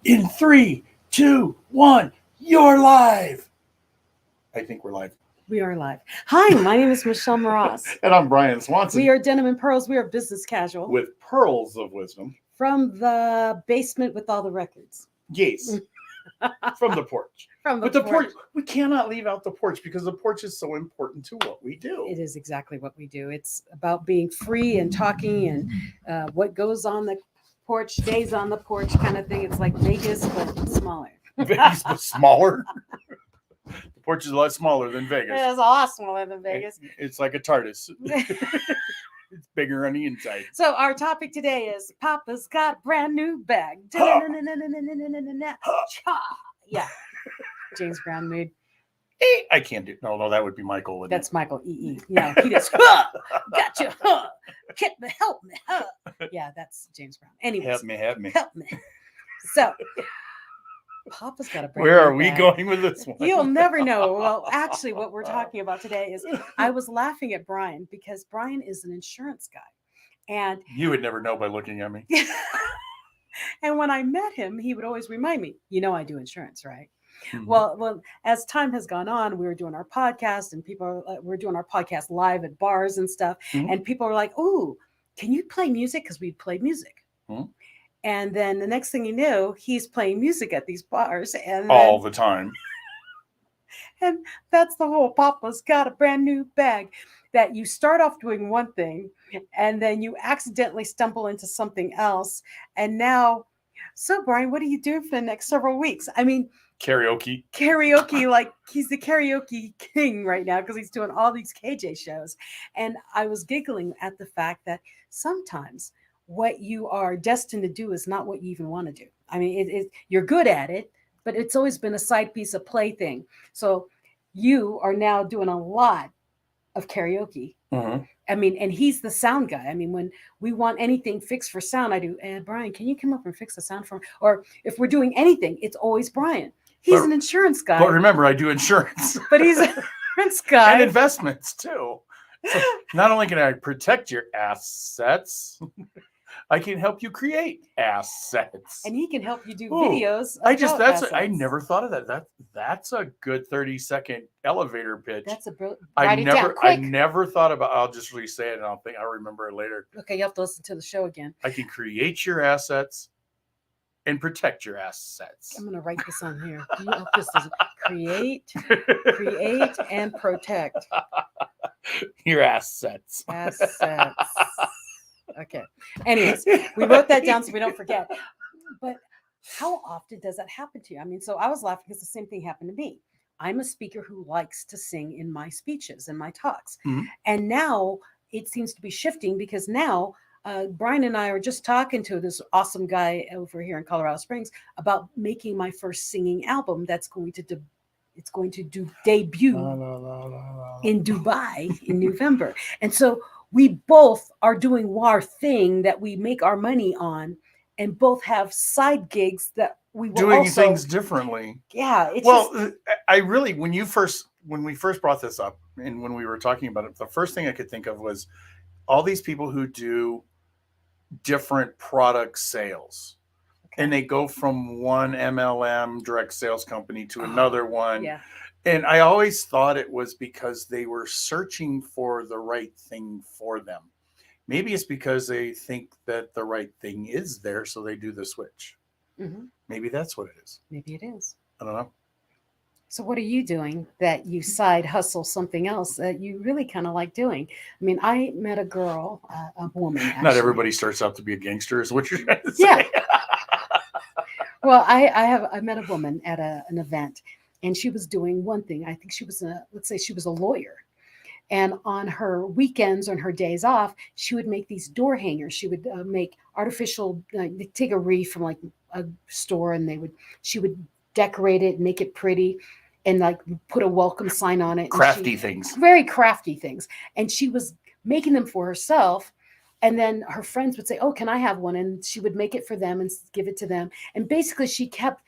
In 3, 2, 1, you're live. I think we're live. We are live. Hi, my name is Michelle Moroz. And I'm Brian Swanson. We are Denim and Pearls. We are business casual. With pearls of wisdom. From the basement with all the records. Yes. From the porch. But the porch. We cannot leave out the porch because the porch is so important to what we do. It is exactly what we do. It's about being free and talking and what goes on the porch stays on the porch kind of thing. It's like Vegas, but smaller. Vegas, but smaller? The porch is a lot smaller than Vegas. It is a lot smaller than Vegas. It's like a TARDIS. It's bigger on the inside. So our topic today is Papa's got a brand new bag. Yeah. James Brown mood. I can't do. No, that would be Michael. That's it? Michael E.E. Yeah, he does. Gotcha. Help me. Yeah, that's James Brown. Anyways, help me. So, Papa's got a brand Where are new we bag. going with this one? You'll never know. Well, actually, what we're talking about today is I was laughing at Brian because Brian is an insurance guy, and you would never know by looking at me. And when I met him, he would always remind me, I do insurance, right? Mm-hmm. Well, as time has gone on, we were doing our podcast and we're doing our podcast live at bars and stuff. Mm-hmm. And people are like, "Oh, can you play music?" Because we played music. Mm-hmm. And then the next thing you know, he's playing music at these bars. And all the time. And that's the whole Papa's got a brand new bag, that you start off doing one thing and then you accidentally stumble into something else. And now, so Brian, what are you doing for the next several weeks? I mean, karaoke, like he's the karaoke king right now because he's doing all these KJ shows. And I was giggling at the fact that sometimes what you are destined to do is not what you even want to do. I mean, you're good at it, but it's always been a side piece, a play thing. So you are now doing a lot of karaoke. Mm-hmm. I mean, and he's the sound guy. I mean, when we want anything fixed for sound, I do, Brian, can you come up and fix the sound for me? Or if we're doing anything, it's always Brian. He's an insurance guy. But remember, I do insurance. But he's an insurance guy. And investments, too. So not only can I protect your assets, I can help you create assets. And he can help you do videos. I never thought of that. That's a good 30-second elevator pitch. That's a I never thought about. I'll just re-say it, and I'll remember it later. Okay, you have to listen to the show again. I can create your assets and protect your assets. I'm going to write this on here. Create, and protect your assets. Okay. Anyways, we wrote that down so we don't forget. But how often does that happen to you? I mean, so I was laughing because the same thing happened to me. I'm a speaker who likes to sing in my speeches and my talks. Mm-hmm. And now it seems to be shifting because now Brian and I are just talking to this awesome guy over here in Colorado Springs about making my first singing album that's going to debut in Dubai in November. And so we both are doing our thing that we make our money on, and both have side gigs that we will doing things differently. Yeah. I really, when we first brought this up and when we were talking about it, the first thing I could think of was all these people who do different product sales. Okay. And they go from one MLM direct sales company to another one. Yeah. And I always thought it was because they were searching for the right thing for them. Maybe it's because they think that the right thing is there, so they do the switch. Mm-hmm. Maybe that's what it is. Maybe it is. I don't know. So what are you doing that you side hustle something else that you really kind of like doing? I mean, I met a girl, a woman. Actually. Not everybody starts out to be a gangster, is what you're trying to say. Yeah. Well, I met a woman at an event. And she was doing one thing. I think she was a lawyer. And on her weekends, on her days off, she would make these door hangers. She would make artificial, take a wreath from like a store, and she would decorate it, make it pretty, and like put a welcome sign on it. Crafty things. Very crafty things. And she was making them for herself. And then her friends would say, "Oh, can I have one?" And she would make it for them and give it to them. And basically she kept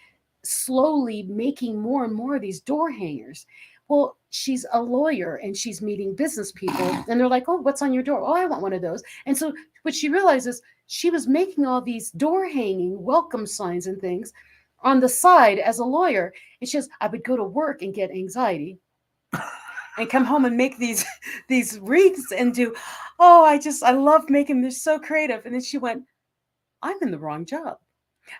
slowly making more and more of these door hangers. Well, she's a lawyer and she's meeting business people and they're like, "Oh, what's on your door?" "Oh, I want one of those." And so what she realizes, she was making all these door hanging welcome signs and things on the side as a lawyer. And she says, I would go to work and get anxiety and come home and make these these wreaths and do, oh, I love making them. They're so creative. And then she went, I'm in the wrong job.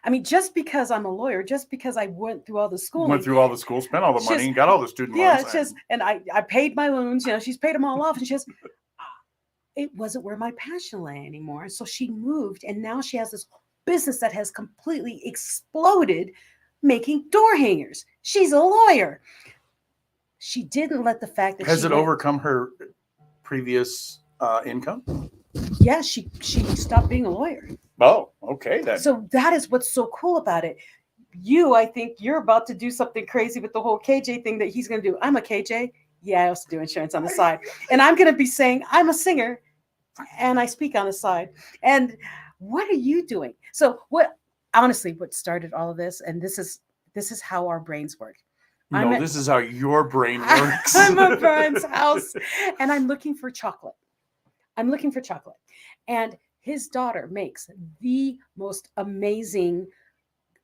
I mean, just because I'm a lawyer, just because I went through all the schooling, Went through all the school, spent all the money, and got all the student yeah, loans. just and I paid my loans. You know, she's paid them all off, and she says, it wasn't where my passion lay anymore. So she moved, and now she has this business that has completely exploded, making door hangers. She's a lawyer. She didn't let the fact that Has it overcome her previous income? Yeah, she stopped being a lawyer. Oh, okay then. So that is what's so cool about it. I think you're about to do something crazy with the whole KJ thing that he's going to do. I'm a KJ. Yeah, I also do insurance on the side. And I'm going to be saying I'm a singer and I speak on the side. And what are you doing? So what started all of this, and this is how our brains work. This is how your brain works. I'm at Brian's house and I'm looking for chocolate. And his daughter makes the most amazing,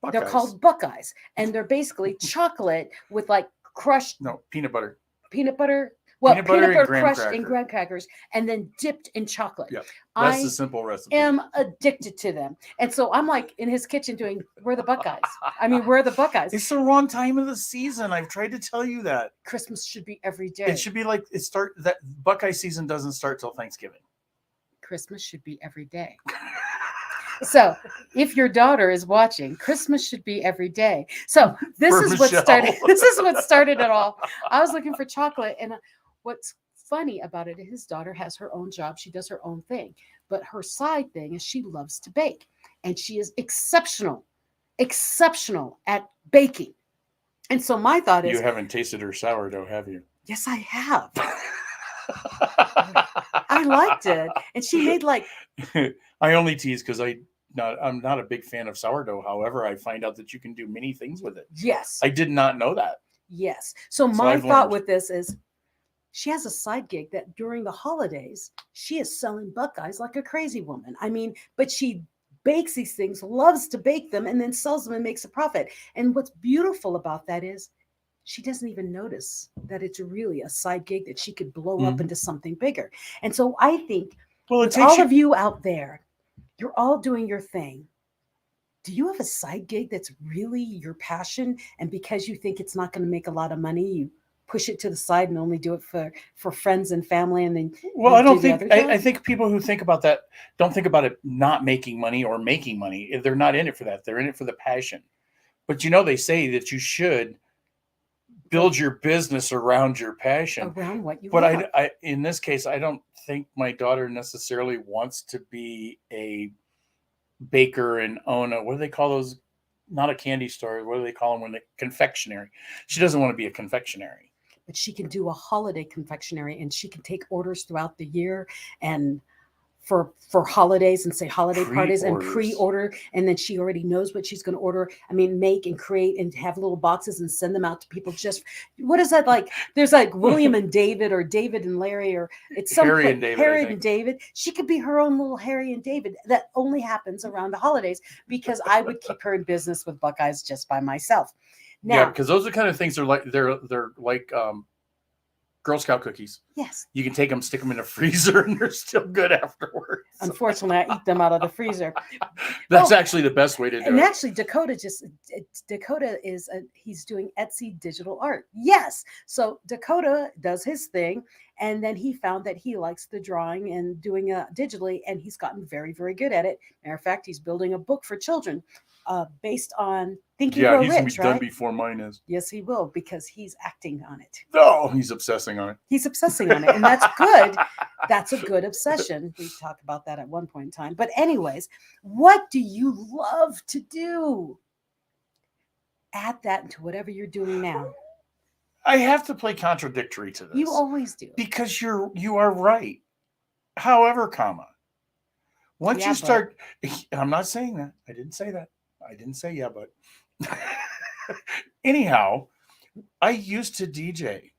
Buckeyes. They're called Buckeyes. And they're basically chocolate with like crushed peanut butter. Peanut butter crushed cracker. in graham crackers and then dipped in chocolate. Yeah, that's the simple recipe. I am addicted to them. And so I'm like in his kitchen doing, where are the Buckeyes? I mean, where are the Buckeyes? It's the wrong time of the season. I've tried to tell you that. Christmas should be every day. It should be like that Buckeye season doesn't start till Thanksgiving. Christmas should be every day. So if your daughter is watching, Christmas should be every day. So this is what started it all. I was looking for chocolate, and what's funny about it, his daughter has her own job. She does her own thing, but her side thing is she loves to bake, and she is exceptional at baking. And so my thought is, you haven't tasted her sourdough, have you? Yes, I have. I liked it, and she made like. I only tease because I'm not a big fan of sourdough. However, I find out that you can do many things with it. Yes, I did not know that. Yes. So my thought with this is, she has a side gig that during the holidays she is selling Buckeyes like a crazy woman. I mean, but she bakes these things, loves to bake them, and then sells them and makes a profit. And what's beautiful about that is, she doesn't even notice that it's really a side gig that she could blow up into something bigger. And so I think, of you out there, you're all doing your thing. Do you have a side gig that's really your passion? And because you think it's not going to make a lot of money, you push it to the side and only do it for friends and family, and then I think people who think about that don't think about it not making money or making money. They're not in it for that. They're in it for the passion. But they say that you should build your business around your passion, around what you want. But I in this case, I don't think my daughter necessarily wants to be a baker and own what do they call those? Not a candy store. What do they call them when confectionery? She doesn't want to be a confectionery. But she can do a holiday confectionery, and she can take orders throughout the year and for holidays, and say holiday parties and pre-order, and then she already knows what she's going to order. I mean, make and create and have little boxes and send them out to people. Just what is that like? There's like William and David, or David and Larry, or it's some Harry and David. Harry and David. She could be her own little Harry and David. That only happens around the holidays, because I would keep her in business with Buckeyes just by myself. Now, yeah, because those are the kind of things they're like Girl Scout cookies. Yes. You can take them, stick them in a freezer, and they're still good afterwards. Unfortunately, I eat them out of the freezer. That's actually the best way to do it. And actually, Dakota is he's doing Etsy digital art. Yes. So Dakota does his thing, and then he found that he likes the drawing and doing digitally, and he's gotten very, very good at it. Matter of fact, he's building a book for children based on Think and Grow Rich. Yeah, he's going to be done before mine is. Yes, he will, because he's acting on it. No, he's obsessing on it. He's obsessing on it, and that's good. That's a good obsession. We talked about that at one point in time. But anyways, what do you love to do? Add that into whatever you're doing now. I have to play contradictory to this. You always do. Because you are right. However, once you start, I'm not saying that. I didn't say that. I didn't say but anyhow, I used to DJ,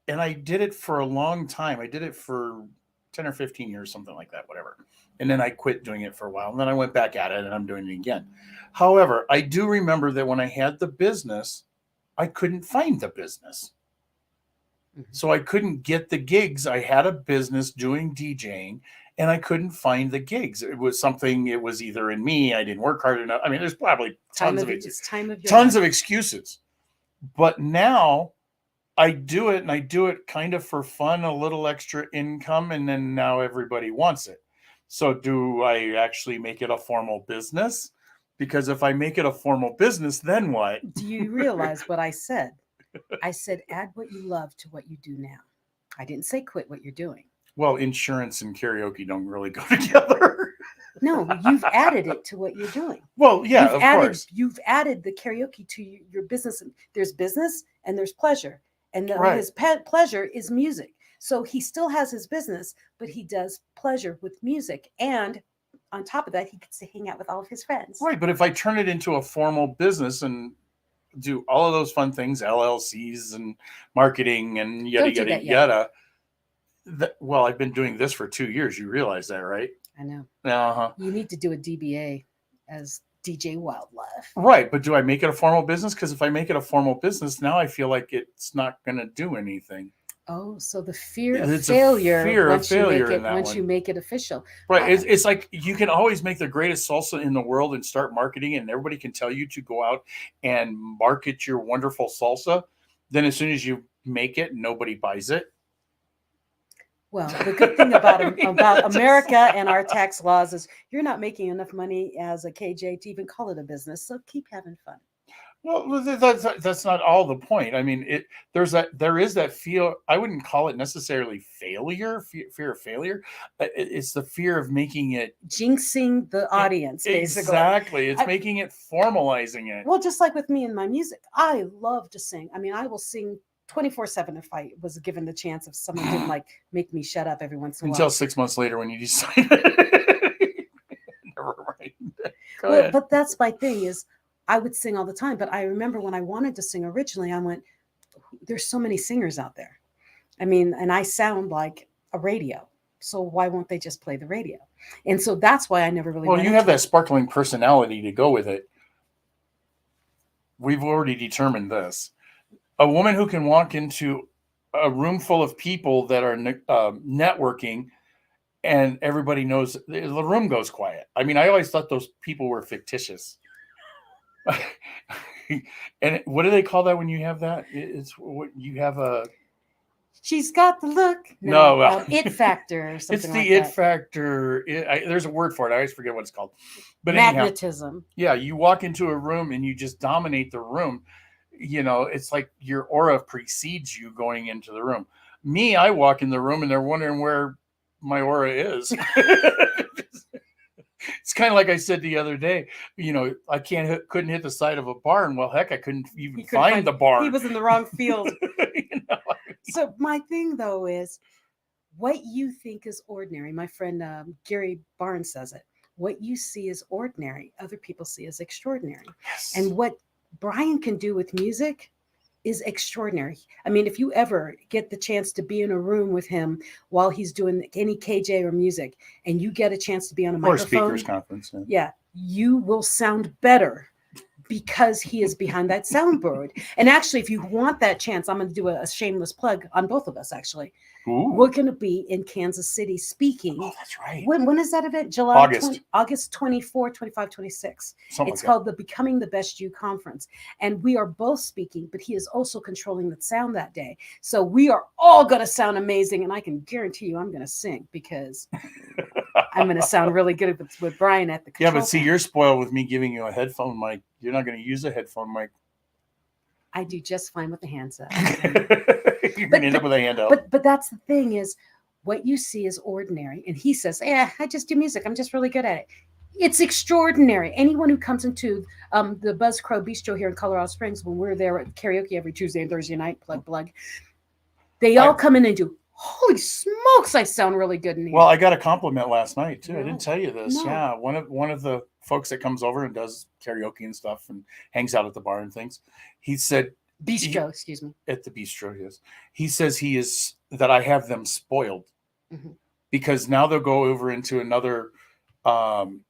and I did it for a long time. I did it for 10 or 15 years, something like that, whatever. And then I quit doing it for a while. And then I went back at it and I'm doing it again. However, I do remember that when I had the business, I couldn't find the business. So I couldn't get the gigs. I had a business doing DJing and I couldn't find the gigs. It was something, it was either in me, I didn't work hard enough. I mean, there's probably tons of excuses. But now I do it and I do it kind of for fun, a little extra income, and then now everybody wants it. So do I actually make it a formal business? Because if I make it a formal business, then what? Do you realize what I said? I said, add what you love to what you do now. I didn't say quit what you're doing. Well, insurance and karaoke don't really go together. No, you've added it to what you're doing. Well, yeah, of course. You've added the karaoke to your business. There's business and there's pleasure. And his pleasure is music. So he still has his business, but he does pleasure with music. And on top of that, he gets to hang out with all of his friends. Right. But if I turn it into a formal business and do all of those fun things, LLCs and marketing and yada. Well, I've been doing this for 2 years. You realize that, right? I know. Uh-huh. You need to do a DBA as DJ Wildlife. Right. But do I make it a formal business? Because if I make it a formal business, now I feel like it's not going to do anything. Oh, so the fear of failure once you make it official. Right. It's like you can always make the greatest salsa in the world and start marketing, and everybody can tell you to go out and market your wonderful salsa. Then as soon as you make it, nobody buys it. Well, the good thing about America and our tax laws is you're not making enough money as a KJ to even call it a business. So keep having fun. Well, that's not all the point. I mean, there is that fear. I wouldn't call it necessarily failure, fear of failure. It's the fear of making it jinxing the audience. Basically, exactly. It's making it, formalizing it. Well, just like with me and my music, I love to sing. I mean, I will sing 24/7 if I was given the chance. If someone didn't like make me shut up every once in a while. Until 6 months later when you decide. Never mind. But that's my thing is. I would sing all the time, but I remember when I wanted to sing originally, I went, there's so many singers out there. I mean, and I sound like a radio. So why won't they just play the radio? And so that's why I never really. Well, you have that sparkling personality to go with it. We've already determined this. A woman who can walk into a room full of people that are networking and everybody knows the room goes quiet. I mean, I always thought those people were fictitious. And what do they call that when you have that? It's what you have a. She's got the look. No, it factor or something. It's the it factor. There's a word for it. I always forget what it's called. But magnetism. Anyhow, you walk into a room and you just dominate the room. You know, it's like your aura precedes you going into the room. Me, I walk in the room and they're wondering where my aura is. It's kind of like I said the other day, you know, I couldn't hit the side of a barn. Well, heck, I couldn't even find the barn. He was in the wrong field. So my thing, though, is what you think is ordinary. My friend Gary Barnes says it. What you see as ordinary, other people see as extraordinary. Yes. And what Brian can do with music is extraordinary. I mean, if you ever get the chance to be in a room with him while he's doing any KJ or music, and you get a chance to be on a microphone, or speakers conference, yeah, you will sound better because he is behind that soundboard. And actually, if you want that chance, I'm going to do a shameless plug on both of us. Actually, Ooh. We're going to be in Kansas City speaking. Oh, that's right. When is that event? August 24, 25, 26. It's called the Becoming the Best You Conference. And we are both speaking, but he is also controlling the sound that day. So we are all going to sound amazing. And I can guarantee you I'm going to sing because I'm going to sound really good with Brian at the control. Yeah, but see, you're spoiled with me giving you a headphone mic. You're not going to use a headphone mic. I do just fine with the handset. You're going to end up with a hand out. But that's the thing is what you see is ordinary. And he says, I just do music. I'm just really good at it. It's extraordinary. Anyone who comes into the Buzz Crow Bistro here in Colorado Springs, when we're there at karaoke every Tuesday and Thursday night, plug, they all come in and do, holy smokes, I sound really good in here. Well, I got a compliment last night, too. No. I didn't tell you this. No. Yeah, one of the folks that comes over and does karaoke and stuff and hangs out at the bar and things, he said... Bistro, excuse me. At the bistro, yes. He says that I have them spoiled because now they'll go over into another um,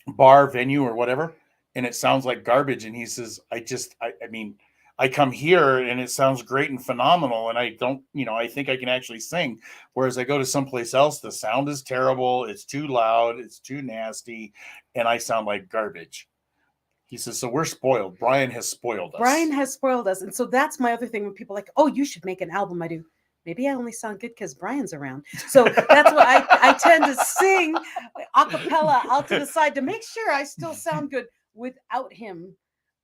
bar, venue, or whatever, and it sounds like garbage. And he says, I mean, I come here and it sounds great and phenomenal, and I don't, I think I can actually sing. Whereas I go to someplace else, the sound is terrible, it's too loud, it's too nasty, and I sound like garbage. He says, so we're spoiled. Brian has spoiled us. Brian has spoiled us. And so that's my other thing when people are like, oh, you should make an album. I do. Maybe I only sound good because Brian's around. So that's why I tend to sing a cappella out to the side to make sure I still sound good without him.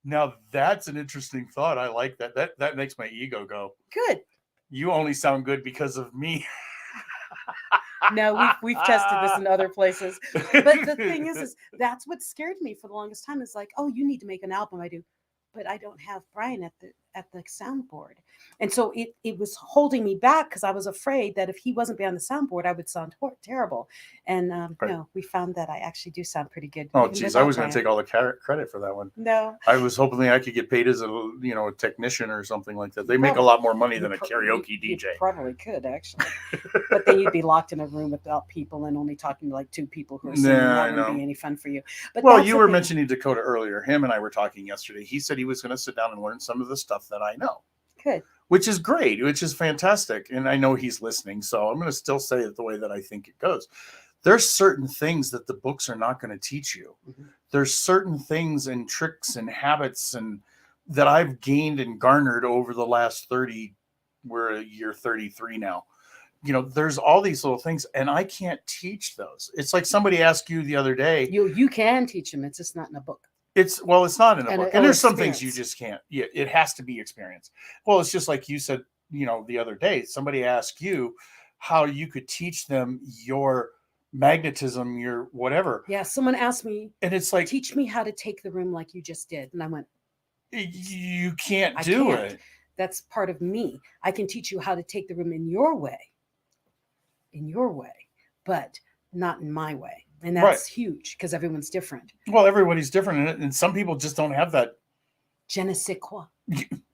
Now that's an interesting thought. I like that. That makes my ego go. Good. You only sound good because of me. No, we've tested this in other places. But the thing is that's what scared me for the longest time. Is like, oh, you need to make an album. I do. But I don't have Brian at the soundboard. And so it was holding me back because I was afraid that if he wasn't behind the soundboard, I would sound terrible. And Right. no, we found that I actually do sound pretty good. Oh, even geez, I without was going to Brian. take all the credit for that one. No, I was hoping I could get paid as a technician or something like that. They make a lot more money than a karaoke you DJ. probably could actually, but then you'd be locked in a room without people and only talking to like two people who are singing. Nah, That I wouldn't know. be any fun for you. But Well, that's you the were thing. mentioning Dakota earlier. Him and I were talking yesterday. He said he was going to sit down and learn some of the stuff that I know. Good. Which is great, which is fantastic. And I know he's listening, so I'm going to still say it the way that I think it goes. There's certain things that the books are not going to teach you. Mm-hmm. There's certain things and tricks and habits and that I've gained and garnered over the last 30, we're a year 33 now. There's all these little things, and I can't teach those. It's like somebody asked you the other day. You can teach them. It's just not in a book. It's not in a book. And there's some things you experience. just can't. Yeah, it has to be experience. Well, it's just like you said, the other day, somebody asked you how you could teach them your magnetism, your whatever. Yeah, someone asked me, And it's like, teach me how to take the room like you just did. And I went, you can't I do can't. it. That's part of me. I can teach you how to take the room in your way, but not in my way. And that's huge because everyone's different. Well, everybody's different in it, and some people just don't have that. Je ne sais quoi.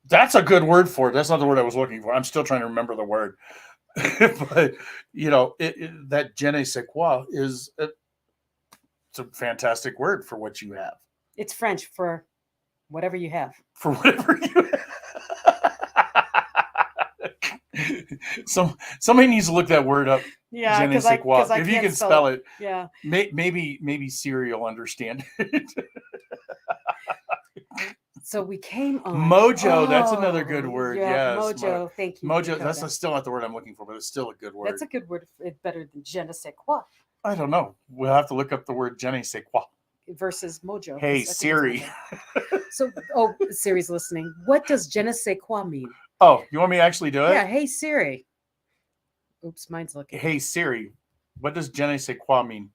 That's a good word for it. That's not the word I was looking for. I'm still trying to remember the word. But, that je ne sais quoi is it's a fantastic word for what you have. It's French for whatever you have. For whatever you have. Somebody needs to look that word up. Yeah, Je ne sais quoi. because I If you can't can spell it, Yeah. maybe Siri will understand it. So we came on Mojo. That's another good word. Yeah, Yes, mojo. Thank you. Mojo. Dakota. That's still not the word I'm looking for, but it's still a good word. That's a good word. It's better than je ne sais quoi I don't know. We'll have to look up the word je ne sais quoi. versus mojo. Hey, I think it's Siri. mojo. So, Siri's listening. What does je ne sais quoi mean? Oh, you want me to actually do it? Yeah. Hey, Siri. Oops, mine's looking. Hey, Siri. What does je ne sais quoi mean?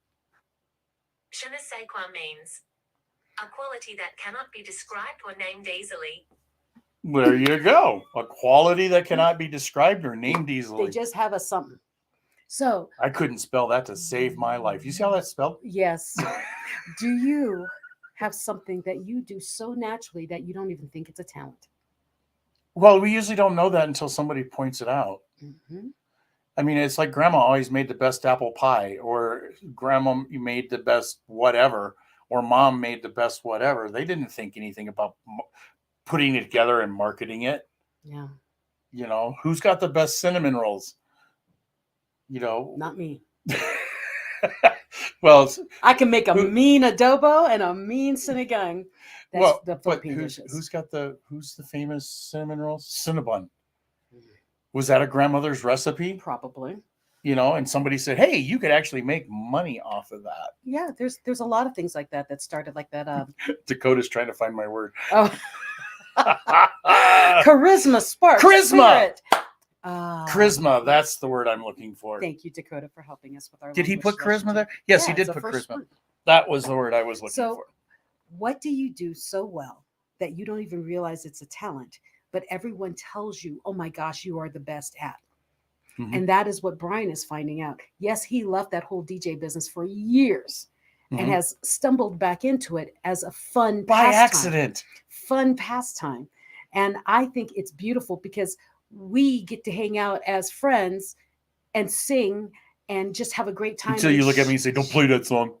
Je ne sais quoi means a quality that cannot be described or named easily. There you go. A quality that cannot be described or named easily. They just have a something. So I couldn't spell that to save my life. You see how that's spelled? yes. Do you have something that you do so naturally that you don't even think it's a talent? Well, we usually don't know that until somebody points it out. Mm-hmm. I mean, it's like grandma always made the best apple pie, or grandma made the best whatever, or mom made the best whatever. They didn't think anything about putting it together and marketing it. Yeah. Who's got the best cinnamon rolls? Not me. Well, I can make a mean adobo and a mean sinigang. That's the Philippine dishes. Who's the famous cinnamon rolls? Cinnabon. Was that a grandmother's recipe? Probably. And somebody said, "Hey, you could actually make money off of that." Yeah, there's a lot of things like that started like that. Dakota's trying to find my word. Oh, charisma, spark, Charisma! spirit. Charisma. That's the word I'm looking for. Thank you, Dakota, for helping us with our. Did he language put charisma lesson. there? Yes, he Yeah, did it's the put first charisma. one. That was the word I was looking So, for. what do you do so well that you don't even realize it's a talent, but everyone tells you, "Oh my gosh, you are the best at." Mhm. And that is what Brian is finding out. Yes, he left that whole DJ business for years and has stumbled back into it as a fun By pastime. accident. Fun pastime. And I think it's beautiful because we get to hang out as friends and sing and just have a great time. Until you look at me and say, "Don't play that song."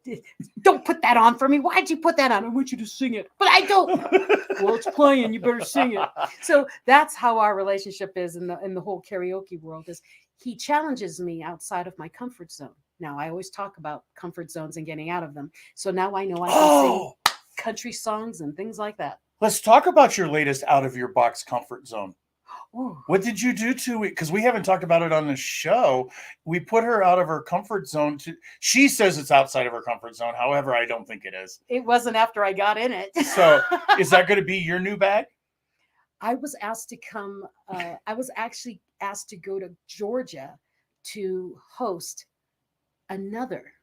Don't put that on for me. Why'd you put that on? I want you to sing it. But I don't. Well, it's playing. You better sing it. So that's how our relationship is in the whole karaoke world. Is he challenges me outside of my comfort zone. Now, I always talk about comfort zones and getting out of them. So now I know I can sing country songs and things like that. Let's talk about your latest out of your box comfort zone. Ooh. What did you do to it? Because we haven't talked about it on the show. We put her out of her comfort zone. She says it's outside of her comfort zone. However, I don't think it is. It wasn't after I got in it. So is that going to be your new bag? I was asked to come. I was actually asked to go to Georgia to host another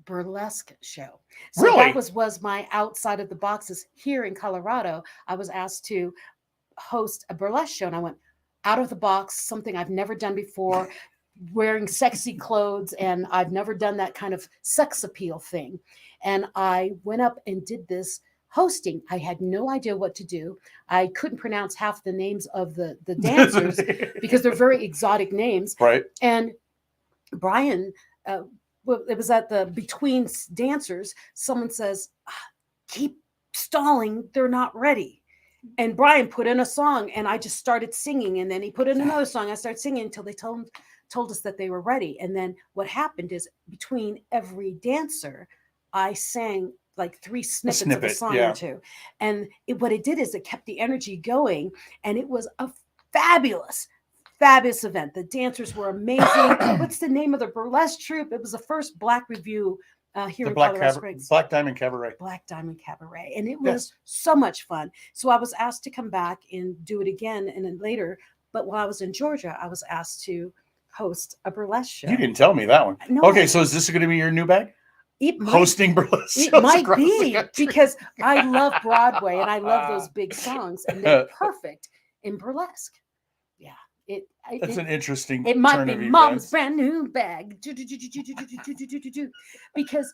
burlesque show. So Really? that was my outside of the boxes. Here in Colorado, I was asked to host a burlesque show, and I went out of the box, something I've never done before, wearing sexy clothes, and I've never done that kind of sex appeal thing. And I went up and did this hosting. I had no idea what to do. I couldn't pronounce half the names of the dancers because they're very exotic names. Right. And Brian, well, it was at the between dancers, someone says, keep stalling, they're not ready. And Brian put in a song, and I just started singing, and then he put in another song. I started singing until they told us that they were ready. And then what happened is between every dancer, I sang like 3 snippets of a song or two. And what it did is it kept the energy going, and it was a fabulous event. The dancers were amazing. What's the name of the burlesque troupe? It was the first Black review here in Colorado Springs. Black Diamond Cabaret. Black Diamond Cabaret. And it was so much fun. So I was asked to come back and do it again and then later. But while I was in Georgia, I was asked to host a burlesque show. You didn't tell me that one. No. Okay, so is this going to be your new bag? Hosting burlesque shows. It might be because I love Broadway and I love those big songs, and they're perfect in burlesque. Yeah. That's an interesting. It might be Mom's brand new bag because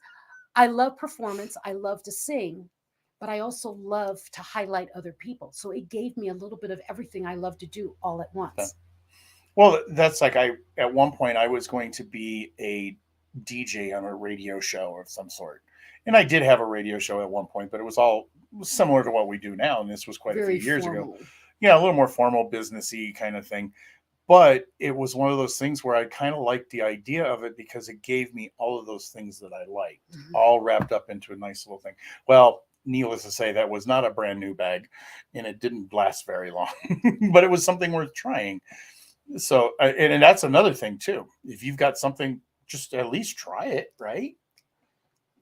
I love performance. I love to sing, but I also love to highlight other people. So it gave me a little bit of everything I love to do all at once. Well, that's like at one point I was going to be a DJ on a radio show of some sort, and I did have a radio show at one point, but it was all similar to what we do now, and this was quite a few years ago. Yeah, a little more formal, businessy kind of thing. But it was one of those things where I kind of liked the idea of it because it gave me all of those things that I liked, all wrapped up into a nice little thing. Well, needless to say, that was not a brand new bag, and it didn't last very long, but it was something worth trying. So, and that's another thing too. If you've got something, just at least try it, right?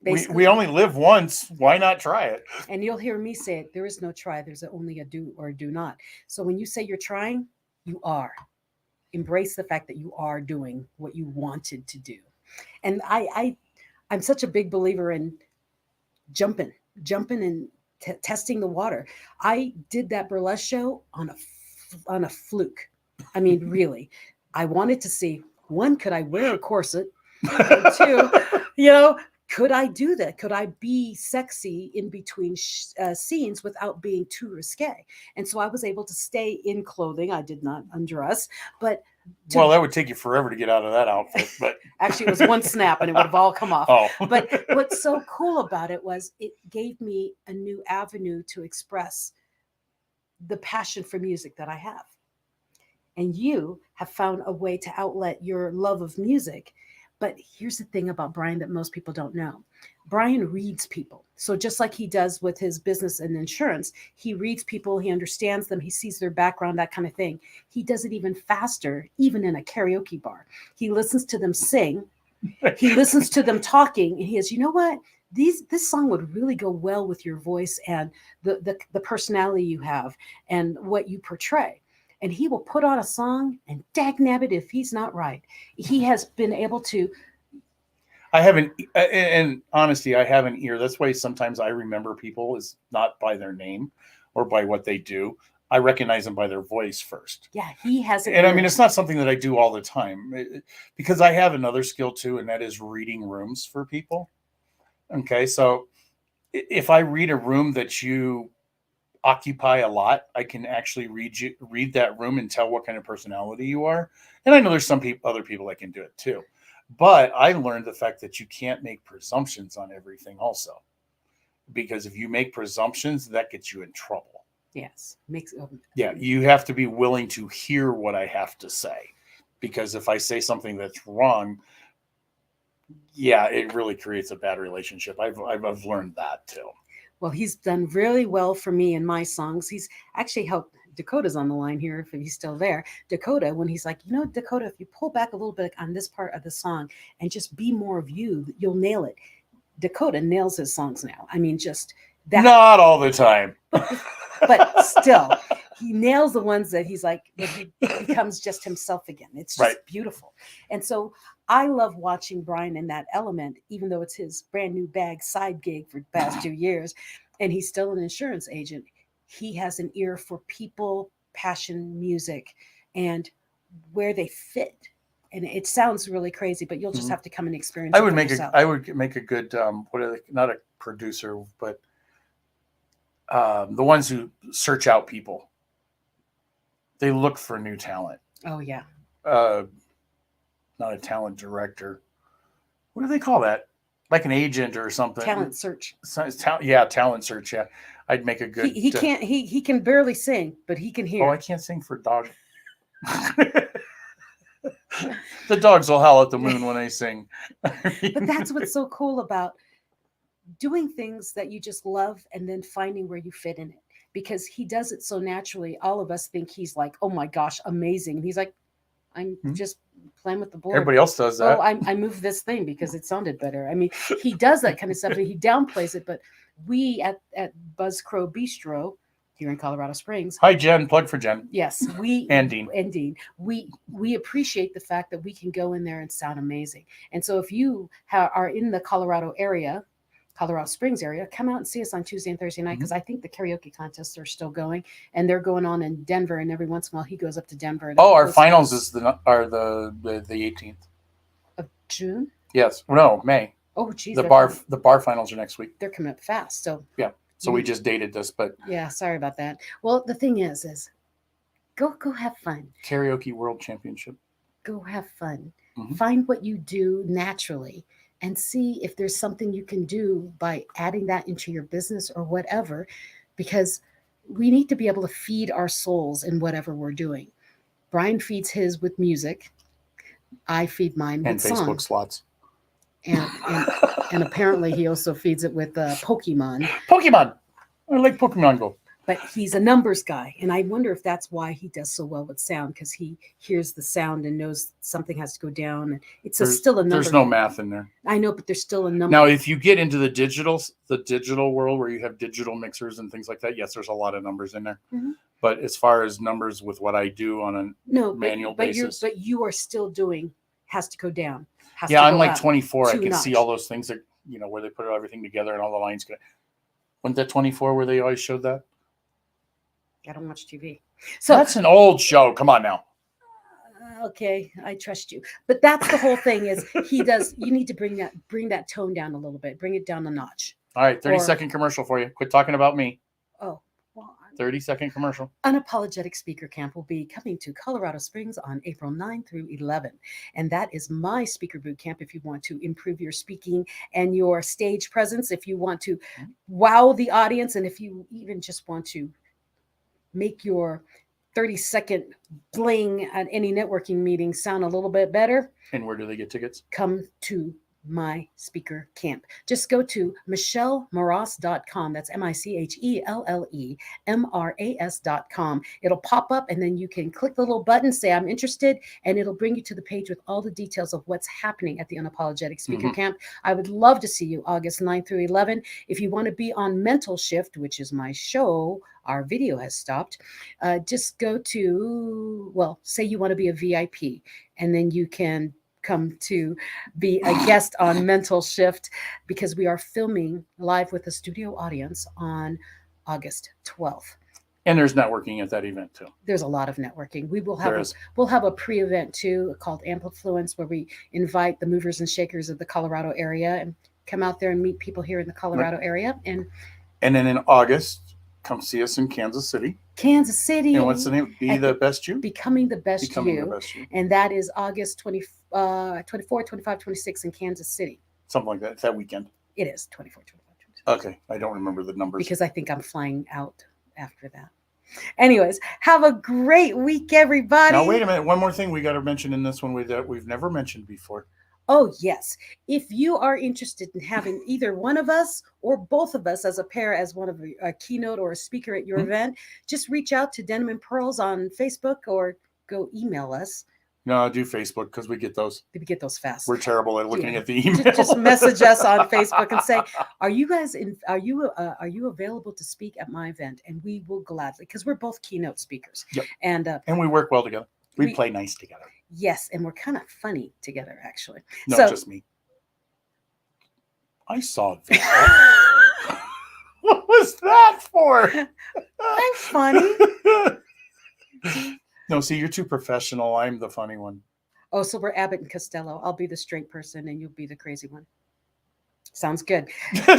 We only live once. Why not try it? And you'll hear me say it. There is no try. There's only a do or do not. So when you say you're trying, you are. Embrace the fact that you are doing what you wanted to do. And I'm such a big believer in jumping and testing the water. I did that burlesque show on a fluke. I mean, really, I wanted to see, one, could I wear a corset? And 2, could I do that? Could I be sexy in between scenes without being too risque? And so I was able to stay in clothing. I did not undress, but well, that would take you forever to get out of that outfit. But actually, it was one snap and it would have all come off. Oh. But what's so cool about it was it gave me a new avenue to express the passion for music that I have. And you have found a way to outlet your love of music. But here's the thing about Brian that most people don't know. Brian reads people. So just like he does with his business and insurance, he reads people, he understands them, he sees their background, that kind of thing. He does it even faster, even in a karaoke bar. He listens to them sing. He listens to them talking, and he goes, you know what? This song would really go well with your voice and the personality you have and what you portray. And he will put on a song, and dagnabbit if he's not right. He has been able to. I haven't, and honesty, I have an ear. That's why sometimes I remember people is not by their name or by what they do. I recognize them by their voice first. Yeah, he has. And I mean, it's not something that I do all the time because I have another skill too, and that is reading rooms for people. Okay, so if I read a room that you occupy a lot, I can actually read that room and tell what kind of personality you are. And I know there's some other people that can do it too. But I learned the fact that you can't make presumptions on everything also. Because if you make presumptions, that gets you in trouble. Yes. Yeah, you have to be willing to hear what I have to say. Because if I say something that's wrong, yeah, it really creates a bad relationship. I've learned that too. Well, he's done really well for me in my songs. He's actually helped. Dakota's on the line here if he's still there. Dakota, when he's like, Dakota, if you pull back a little bit on this part of the song and just be more of you, you'll nail it. Dakota nails his songs now. I mean, just that. Not all the time. But still, he nails the ones that he's like, that he becomes just himself again. It's just beautiful. And so I love watching Brian in that element, even though it's his brand new bag side gig for the past 2 years. And he's still an insurance agent. He has an ear for people, passion, music, and where they fit. And it sounds really crazy, but you'll just have to come and experience it. I would make a good not a producer, but the ones who search out people. They look for new talent. Oh yeah. Not a talent director. What do they call that? Like an agent or something. Talent search. Talent search. Yeah, I'd make a good. He can't. He can barely sing, but he can hear. Oh, I can't sing for dog. The dogs will howl at the moon when I sing. But that's what's so cool about doing things that you just love and then finding where you fit in it, because he does it so naturally. All of us think he's like, oh my gosh, amazing. And he's like, I'm just playing with the board. Everybody else does that. Oh, I moved this thing because it sounded better. I mean, he does that kind of stuff and he downplays it. But we at Buzz Crow Bistro here in Colorado Springs. Hi, Jen. Plug for Jen. Yes, and Dean. We appreciate the fact that we can go in there and sound amazing. And so if you are in the Colorado Springs area, come out and see us on Tuesday and Thursday night, because I think the karaoke contests are still going, and they're going on in Denver. And every once in a while, he goes up to Denver. Our finals is the 18th of June. Yes, no, May. Oh, geez, the bar finals are next week. They're coming up fast. So yeah. So we just dated this, but yeah, sorry about that. Well, the thing is go have fun. Karaoke World Championship. Go have fun. Find what you do naturally and see if there's something you can do by adding that into your business or whatever, because we need to be able to feed our souls in whatever we're doing. Brian feeds his with music. I feed mine with Facebook song. slots. And apparently he also feeds it with Pokemon. I like Pokemon Go. But he's a numbers guy, and I wonder if that's why he does so well with sound, because he hears the sound and knows something has to go down. And still a number. There's no math in there. I know, but there's still a number. Now, if you get into the digital world where you have digital mixers and things like that, yes, there's a lot of numbers in there. But as far as numbers with what I do on a manual basis, but you are still doing has to go down. I'm like 24. I can see all those things that where they put everything together and all the lines. Wasn't that 24 where they always showed that? I don't watch TV. So that's an old show. Come on now. Okay, I trust you. But that's the whole thing is he does. You need to bring that tone down a little bit. Bring it down a notch. All right, 30-second commercial for you. Quit talking about me. Oh, well. 30-second commercial. Unapologetic Speaker Camp will be coming to Colorado Springs on April 9 through 11. And that is my speaker boot camp if you want to improve your speaking and your stage presence, if you want to wow the audience, and if you even just want to make your 30-second bling at any networking meeting sound a little bit better. And where do they get tickets? Come to my speaker camp. Just go to michellemoras.com. That's MICHELLEMRAS.com. It'll pop up and then you can click the little button, say I'm interested, and it'll bring you to the page with all the details of what's happening at the Unapologetic Speaker Camp. I would love to see you August 9 through 11. If you want to be on Mental Shift, which is my show, our video has stopped. Just go to, say you want to be a VIP, and then you can come to be a guest on Mental Shift, because we are filming live with a studio audience on August 12th. And there's networking at that event too. There's a lot of networking. We'll have a pre-event too called Amplifluence, where we invite the movers and shakers of the Colorado area and come out there and meet people here in the Colorado area. And then in August, come see us in Kansas City. And what's the name? Becoming the Best You. And that is August 24, 25, 26 in Kansas City. Something like that. It's that weekend. It is 24, 25, 26. Okay. I don't remember the numbers. Because I think I'm flying out after that. Anyways, have a great week, everybody. Now, wait a minute. One more thing we got to mention in this one that we've never mentioned before. Oh, yes. If you are interested in having either one of us or both of us as a pair, as one of a keynote or a speaker at your event, just reach out to Denim and Pearls on Facebook or go email us. No, do Facebook because we get those. We get those fast. We're terrible at looking at the email. Just message us on Facebook and say, "Are you guys are you available to speak at my event?" And we will gladly, because we're both keynote speakers. Yep. And we work well together. We play nice together. Yes, and we're kind of funny together, actually. No, so, just me. I saw that. What was that for? I'm funny. No, see, you're too professional. I'm the funny one. Oh, so we're Abbott and Costello. I'll be the straight person and you'll be the crazy one. Sounds good.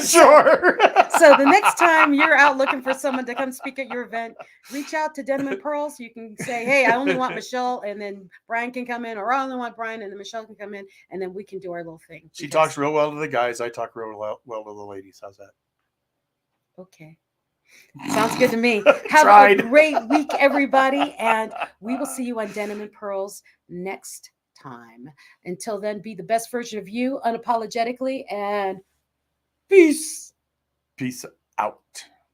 Sure. So the next time you're out looking for someone to come speak at your event, reach out to Denim and Pearls. You can say, hey, I only want Michelle, and then Brian can come in, or I only want Brian, and then Michelle can come in, and then we can do our little thing. She talks real well to the guys. I talk real well to the ladies. How's that? Okay. Sounds good to me. Have a great week, everybody, and we will see you on Denim and Pearls next time. Until then, be the best version of you unapologetically, and peace. Peace out.